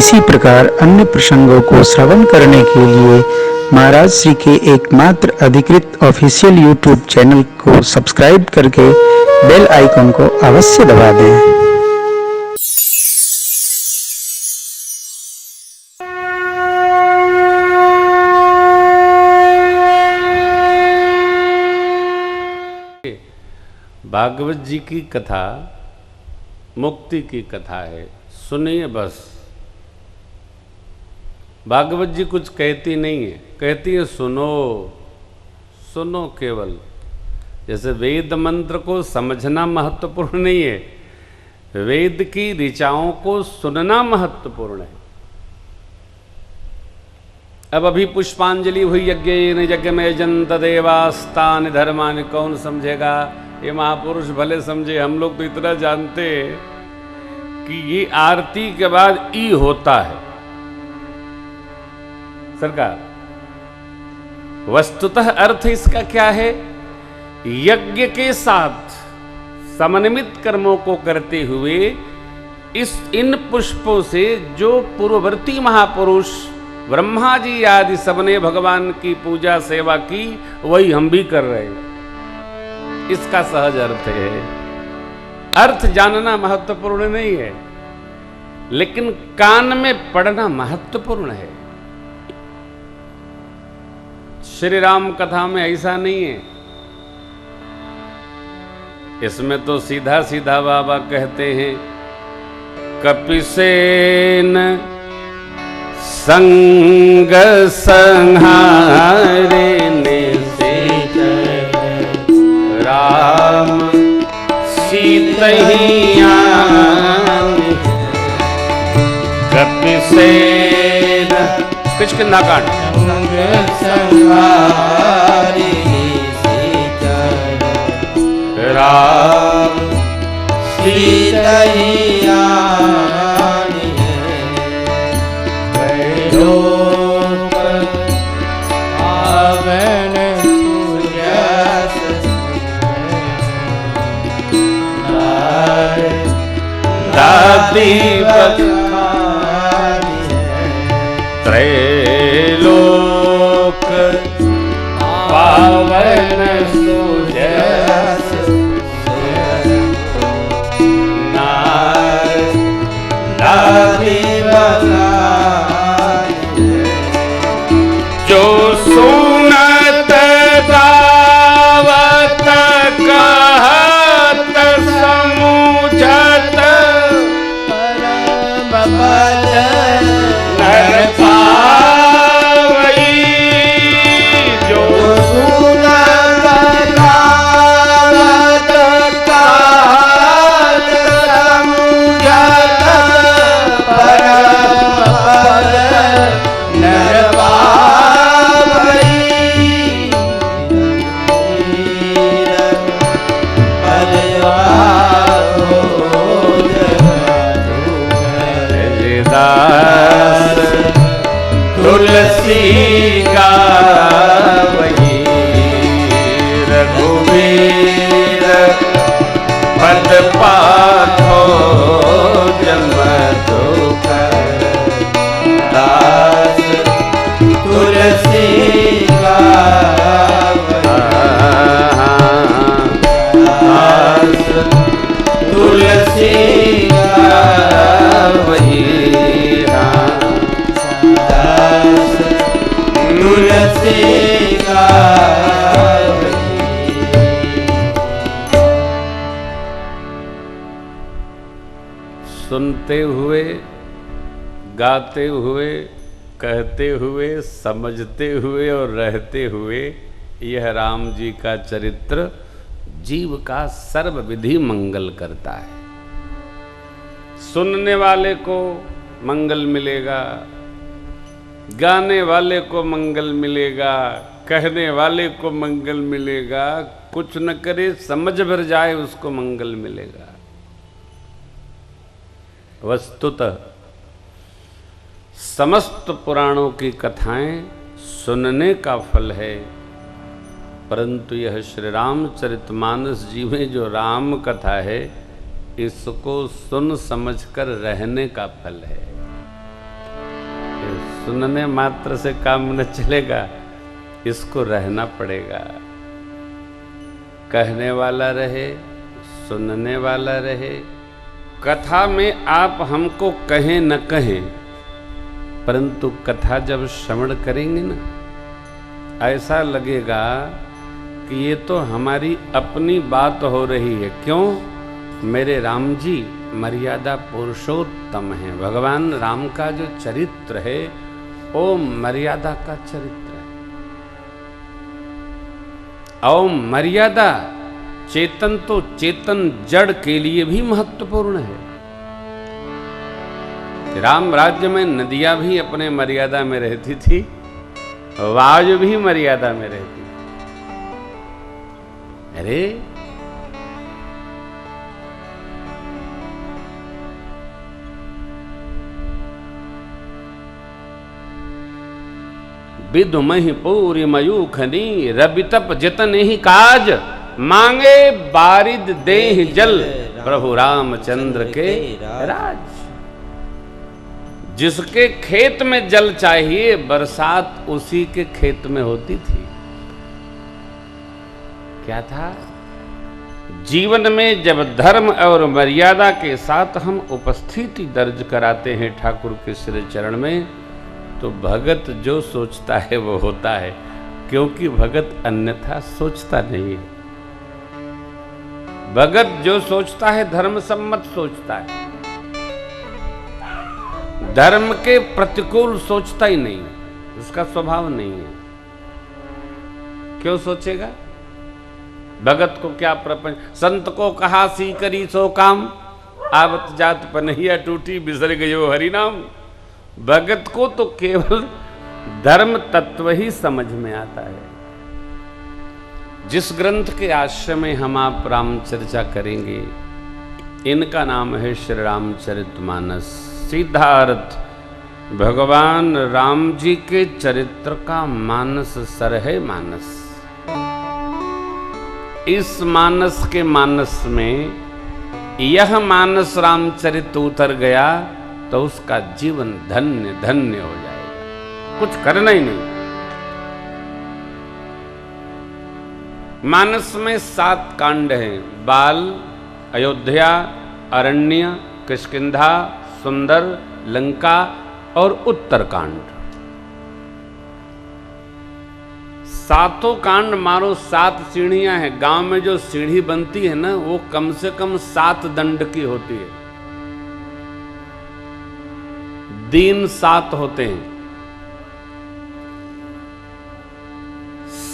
इसी प्रकार अन्य प्रसंगों को श्रवण करने के लिए महाराज श्री के एकमात्र अधिकृत ऑफिशियल यूट्यूब चैनल को सब्सक्राइब करके बेल आइकन को अवश्य दबा दें। भागवत जी की कथा मुक्ति की कथा है, सुनिए बस। भागवत जी कुछ कहती नहीं है, कहती है सुनो, सुनो केवल। जैसे वेद मंत्र को समझना महत्वपूर्ण नहीं है, वेद की ऋचाओं को सुनना महत्वपूर्ण है। अब अभी पुष्पांजलि हुई, यज्ञ में जंत देवास्तान धर्मान, कौन समझेगा? ये महापुरुष भले समझे, हम लोग तो इतना जानते हैं कि ये आरती के बाद ई होता है सरकार। वस्तुतः अर्थ इसका क्या है? यज्ञ के साथ समन्वित कर्मों को करते हुए इन पुष्पों से जो पूर्ववर्ती महापुरुष ब्रह्मा जी आदि सबने भगवान की पूजा सेवा की, वही हम भी कर रहे हैं। इसका सहज अर्थ है। अर्थ जानना महत्वपूर्ण नहीं है, लेकिन कान में पढ़ना महत्वपूर्ण है। श्री राम कथा में ऐसा नहीं है। इसमें तो सीधा सीधा बाबा कहते हैं, कपिसेन संग संहारे राम सीतैया कपिसेन किष्किंधा कांड। राम सीतैया त्रैलोक पावन सुजस जो सुनत गावत कहत समुझत नर पावई। जो सुनत गावत कहत समुझत नर पावई। तुलसी का वही रघुवीर पद पाठो जम दुख दास। तुलसी का दास, तुलसी का वही तुलसी का। सुनते हुए, गाते हुए, कहते हुए, समझते हुए और रहते हुए यह राम जी का चरित्र जीव का सर्व विधि मंगल करता है। सुनने वाले को मंगल मिलेगा, गाने वाले को मंगल मिलेगा, कहने वाले को मंगल मिलेगा, कुछ न करे समझ भर जाए उसको मंगल मिलेगा। वस्तुतः समस्त पुराणों की कथाएं सुनने का फल है, परंतु यह श्री रामचरितमानस जी में जो राम कथा है, इसको सुन समझकर रहने का फल है। सुनने मात्र से काम न चलेगा, इसको रहना पड़ेगा। कहने वाला रहे, सुनने वाला रहे। कथा में आप हमको कहें न कहें, परंतु कथा जब श्रवण करेंगे ना, ऐसा लगेगा कि ये तो हमारी अपनी बात हो रही है। क्यों? मेरे राम जी मर्यादा पुरुषोत्तम है। भगवान राम का जो चरित्र है वो मर्यादा का चरित्र है। और मर्यादा चेतन तो चेतन जड़ के लिए भी महत्वपूर्ण है। राम राज्य में नदियां भी अपने मर्यादा में रहती थी, वायु भी मर्यादा में रहती। अरे विदुमहि पूरी मयूखनी, रवि तप जतन ही काज, मांगे बारिद देह जल, प्रभु रामचंद्र के राज। जिसके खेत में जल चाहिए, बरसात उसी के खेत में होती थी। क्या था? जीवन में जब धर्म और मर्यादा के साथ हम उपस्थिति दर्ज कराते हैं ठाकुर के श्री चरण में, तो भगत जो सोचता है वो होता है, क्योंकि भगत अन्यथा सोचता नहीं है। भगत जो सोचता है धर्म सम्मत सोचता है, धर्म के प्रतिकूल सोचता ही नहीं, उसका स्वभाव नहीं है। क्यों सोचेगा? भगत को क्या प्रपंच? संत को कहा सी करी सो काम, आवत जात पनहिया टूटी, बिसर गयो हरि नाम। भगत को तो केवल धर्म तत्व ही समझ में आता है। जिस ग्रंथ के आश्रय में हम आप राम चर्चा करेंगे, इनका नाम है श्री रामचरितमानस। सीधा अर्थ, भगवान राम जी के चरित्र का मानस सर है मानस। इस मानस के मानस में यह मानस रामचरित उतर गया तो उसका जीवन धन्य धन्य हो जाएगा, कुछ करना ही नहीं। मानस में 7 कांड हैं: बाल, अयोध्या, अरण्य, किष्किंधा, सुंदर, लंका और उत्तरकांड। 7 कांड मारो 7 सीढ़ियां हैं। गांव में जो सीढ़ी बनती है ना, वो कम से कम 7 दंड की होती है। दिन 7 होते हैं।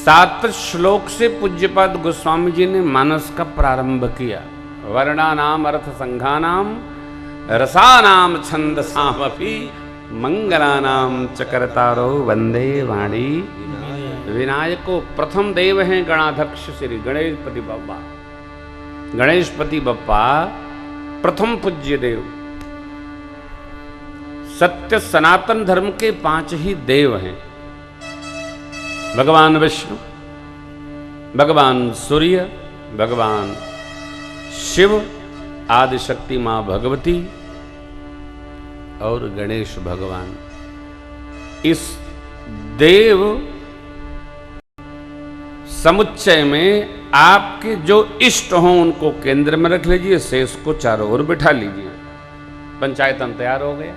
7 श्लोक से पूज्यपाद गोस्वामी जी ने मानस का प्रारंभ किया। वर्णानाम अर्थ संघानाम रसानाम छंदसामपि मंगलानाम चकरतारो वंदे वाणी विनायको। प्रथम देव हैं गणाध्यक्ष श्री गणेशपति बप्पा। गणेशपति बप्पा प्रथम पूज्य देव। सत्य सनातन धर्म के 5 ही देव हैं: भगवान विष्णु, भगवान सूर्य, भगवान शिव, आदिशक्ति मां भगवती और गणेश भगवान। इस देव समुच्चय में आपके जो इष्ट हों उनको केंद्र में रख लीजिए, शेष को चारों ओर बिठा लीजिए। पंचायतन तैयार हो गया।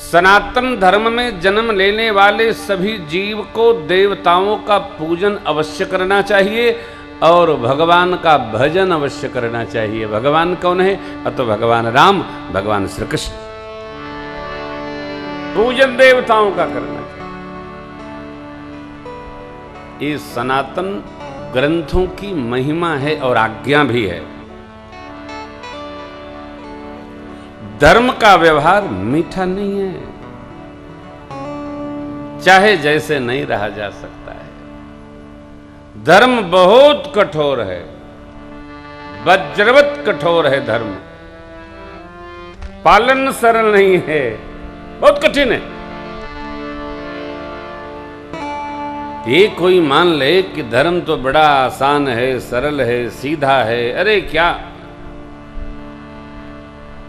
सनातन धर्म में जन्म लेने वाले सभी जीव को देवताओं का पूजन अवश्य करना चाहिए और भगवान का भजन अवश्य करना चाहिए। भगवान कौन है? अतो भगवान राम, भगवान श्री कृष्ण। पूजन देवताओं का करना चाहिए। ये सनातन ग्रंथों की महिमा है और आज्ञा भी है। धर्म का व्यवहार मीठा नहीं है, चाहे जैसे नहीं रहा जा सकता है। धर्म बहुत कठोर है, वज्रवत कठोर है धर्म। पालन सरल नहीं है, बहुत कठिन है। ये कोई मान ले कि धर्म तो बड़ा आसान है, सरल है, सीधा है। अरे क्या,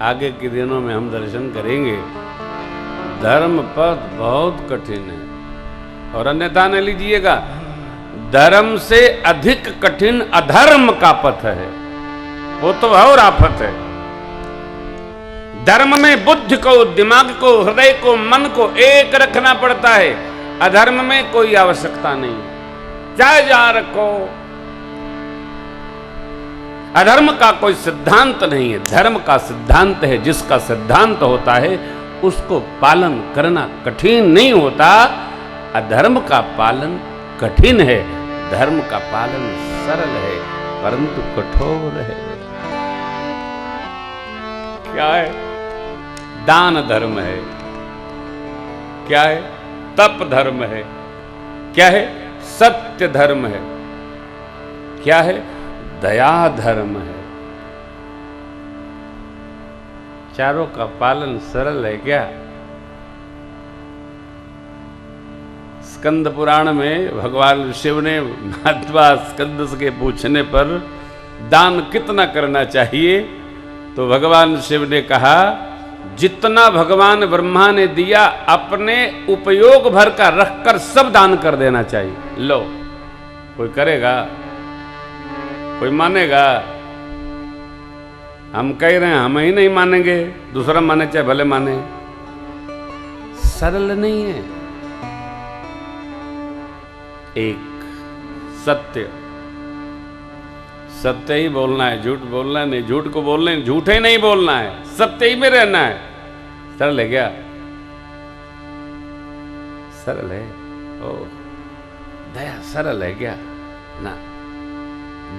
आगे के दिनों में हम दर्शन करेंगे। धर्म पथ बहुत कठिन है। और अन्यथा न लीजिएगा, धर्म से अधिक कठिन अधर्म का पथ है, वो तो और आफत है। धर्म में बुद्धि को, दिमाग को, हृदय को, मन को एक रखना पड़ता है। अधर्म में कोई आवश्यकता नहीं, चाहे जहां रखो। अधर्म का कोई सिद्धांत नहीं है, धर्म का सिद्धांत है। जिसका सिद्धांत होता है उसको पालन करना कठिन नहीं होता। अधर्म का पालन कठिन है, धर्म का पालन सरल है, परंतु कठोर है। क्या है? दान धर्म है। क्या है? तप धर्म है। क्या है? सत्य धर्म है। क्या है? दया धर्म है। चारों का पालन सरल है क्या? स्कंद पुराण में भगवान शिव ने महात्मा स्कंद के पूछने पर दान कितना करना चाहिए, तो भगवान शिव ने कहा, जितना भगवान ब्रह्मा ने दिया अपने उपयोग भर का रखकर सब दान कर देना चाहिए। लो, कोई करेगा? कोई मानेगा? हम कह रहे हैं, हम ही नहीं मानेंगे, दूसरा माने चाहे भले माने। सरल नहीं है। एक सत्य, सत्य ही बोलना है, झूठ बोलना नहीं। झूठ को बोलना, झूठे नहीं बोलना है, सत्य ही में रहना है। सरल है क्या? सरल है? ओ, दया सरल है क्या? ना।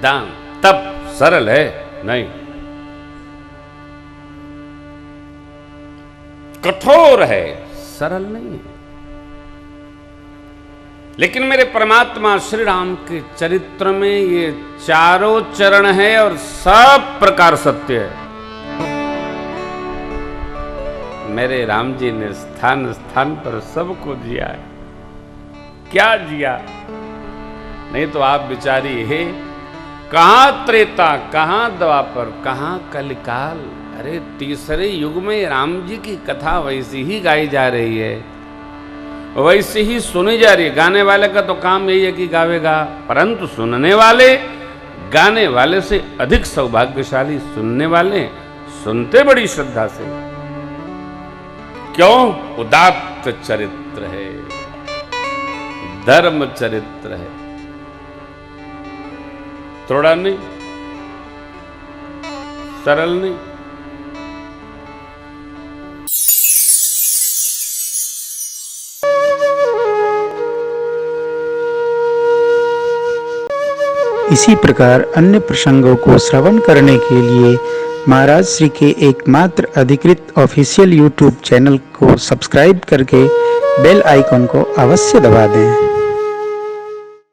दान तप सरल है? नहीं, कठोर है, सरल नहीं है। लेकिन मेरे परमात्मा श्री राम के चरित्र में ये चारों चरण है और सब प्रकार सत्य है। मेरे राम जी ने स्थान स्थान पर सबको जिया है। क्या जिया? नहीं तो आप बिचारी कहां त्रेता, कहां द्वापर, कहां कलिकाल। अरे तीसरे युग में राम जी की कथा वैसी ही गाई जा रही है, वैसे ही सुनी जा रही है। गाने वाले का तो काम यही है कि गावेगा, परंतु सुनने वाले गाने वाले से अधिक सौभाग्यशाली सुनने वाले, सुनते बड़ी श्रद्धा से। क्यों? उदात्त चरित्र है, धर्म चरित्र है, थोड़ा नहीं, सरल नहीं। इसी प्रकार अन्य प्रसंगों को श्रवण करने के लिए महाराज श्री के एकमात्र अधिकृत ऑफिशियल यूट्यूब चैनल को सब्सक्राइब करके बेल आइकन को अवश्य दबा दें।